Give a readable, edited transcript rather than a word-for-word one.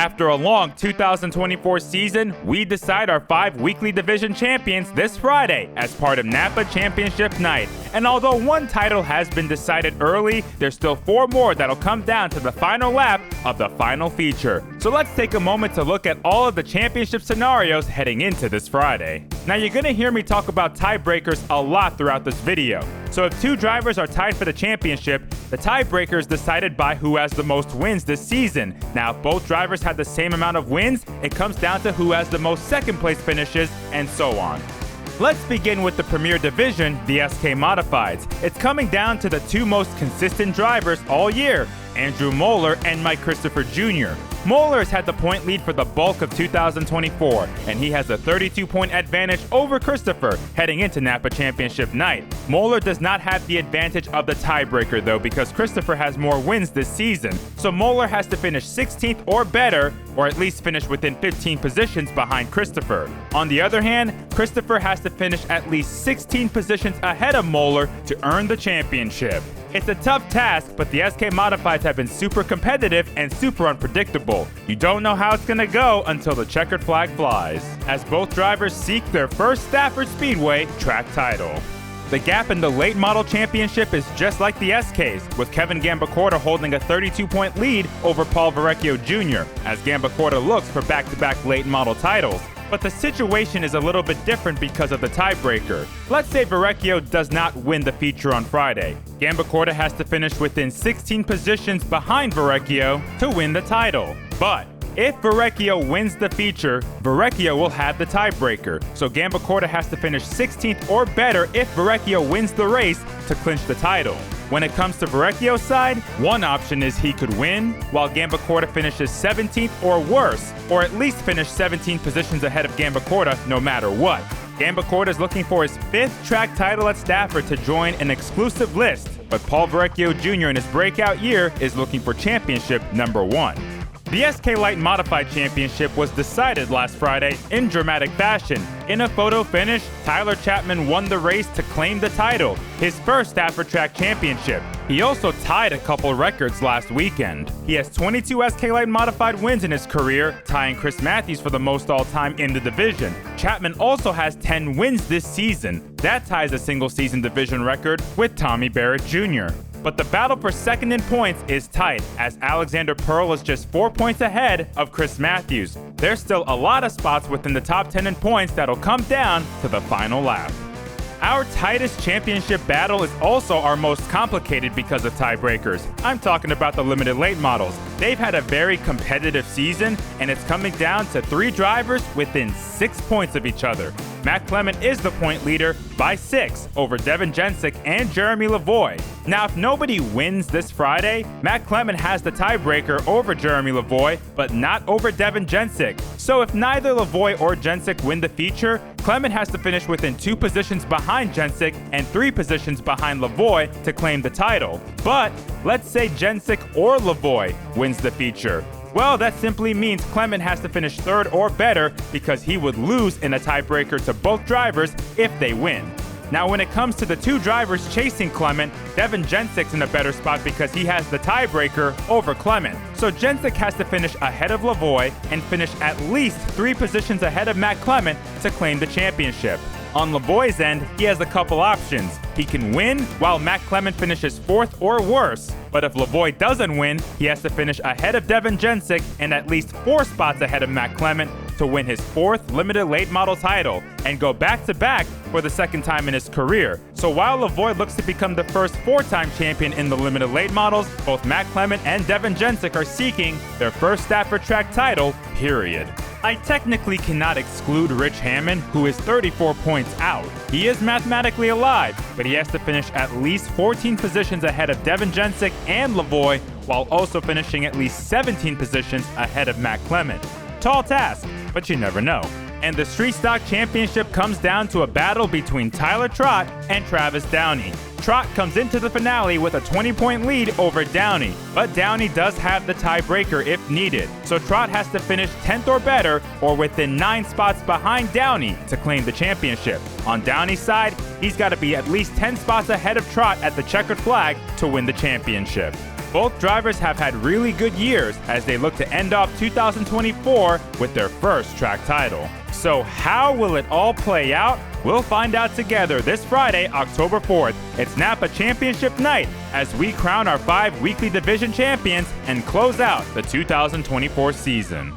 After a long 2024 season, we decide our 5 weekly division champions this Friday as part of NAPA Championship Night. And although one title has been decided early, there's still 4 more that'll come down to the final lap of the final feature. So let's take a moment to look at all of the championship scenarios heading into this Friday. Now you're gonna hear me talk about tiebreakers a lot throughout this video. So if 2 drivers are tied for the championship, the tiebreaker is decided by who has the most wins this season. Now if both drivers have the same amount of wins, it comes down to who has the most second place finishes, and so on. Let's begin with the premier division, the SK Modifieds. It's coming down to the 2 most consistent drivers all year, Andrew Moeller and Mike Christopher Jr. Moeller has had the point lead for the bulk of 2024, and he has a 32-point advantage over Christopher heading into NAPA Championship Night. Moeller does not have the advantage of the tiebreaker though, because Christopher has more wins this season, so Moeller has to finish 16th or better, or at least finish within 15 positions behind Christopher. On the other hand, Christopher has to finish at least 16 positions ahead of Moeller to earn the championship. It's a tough task, but the SK Modifieds have been super competitive and super unpredictable. You don't know how it's gonna go until the checkered flag flies, as both drivers seek their first Stafford Speedway track title. The gap in the late model championship is just like the SK's, with Kevin Gambacorta holding a 32-point lead over Paul Verrecchio Jr., as Gambacorta looks for back-to-back late model titles. But the situation is a little bit different because of the tiebreaker. Let's say Verrecchio does not win the feature on Friday. Gambacorta has to finish within 16 positions behind Verrecchio to win the title. But if Verrecchio wins the feature, Verrecchio will have the tiebreaker, so Gambacorta has to finish 16th or better if Verrecchio wins the race to clinch the title. When it comes to Verrecchio's side, one option is he could win, while Gambacorta finishes 17th or worse, or at least finish 17 positions ahead of Gambacorta no matter what. Gambacorta is looking for his 5th track title at Stafford to join an exclusive list, but Paul Verrecchio Jr. in his breakout year is looking for championship number 1. The SK Light Modified Championship was decided last Friday in dramatic fashion. In a photo finish, Tyler Chapman won the race to claim the title, his first Stafford Track Championship. He also tied a couple records last weekend. He has 22 SK Light Modified wins in his career, tying Chris Matthews for the most all-time in the division. Chapman also has 10 wins this season. That ties a single-season division record with Tommy Barrett Jr. But the battle for second in points is tight, as Alexander Pearl is just 4 points ahead of Chris Matthews. There's still a lot of spots within the top 10 in points that'll come down to the final lap. Our tightest championship battle is also our most complicated because of tiebreakers. I'm talking about the limited late models. They've had a very competitive season, and it's coming down to 3 drivers within 6 points of each other. Matt Clement is the point leader by 6 over Devin Jensick and Jeremy Lavoie. Now, if nobody wins this Friday, Matt Clement has the tiebreaker over Jeremy Lavoie, but not over Devin Jensick. So if neither Lavoie or Jensick win the feature, Clement has to finish within 2 positions behind Jensick and 3 positions behind Lavoie to claim the title. But let's say Jensick or Lavoie wins the feature. Well, that simply means Clement has to finish 3rd or better, because he would lose in a tiebreaker to both drivers if they win. Now, when it comes to the 2 drivers chasing Clement, Devin Jensick's in a better spot because he has the tiebreaker over Clement. So Jensick has to finish ahead of Lavoie and finish at least 3 positions ahead of Matt Clement to claim the championship. On Lavoie's end, he has a couple options. He can win while Matt Clement finishes 4th or worse, but if Lavoie doesn't win, he has to finish ahead of Devin Jensick and at least 4 spots ahead of Matt Clement to win his 4th limited late model title and go back-to-back for the 2nd time in his career. So while Lavoie looks to become the first 4-time champion in the limited late models, both Matt Clement and Devin Jensick are seeking their first Stafford Track title, period. I technically cannot exclude Rich Hammond, who is 34 points out. He is mathematically alive, but he has to finish at least 14 positions ahead of Devin Jensick and Lavoie, while also finishing at least 17 positions ahead of Matt Clement. Tall task, but you never know. And the Street Stock Championship comes down to a battle between Tyler Trott and Travis Downey. Trott comes into the finale with a 20-point lead over Downey, but Downey does have the tiebreaker if needed, so Trott has to finish 10th or better or within 9 spots behind Downey to claim the championship. On Downey's side, he's got to be at least 10 spots ahead of Trott at the checkered flag to win the championship. Both drivers have had really good years as they look to end off 2024 with their first track title. So how will it all play out? We'll find out together this Friday, October 4th. It's NAPA Championship Night as we crown our 5 weekly division champions and close out the 2024 season.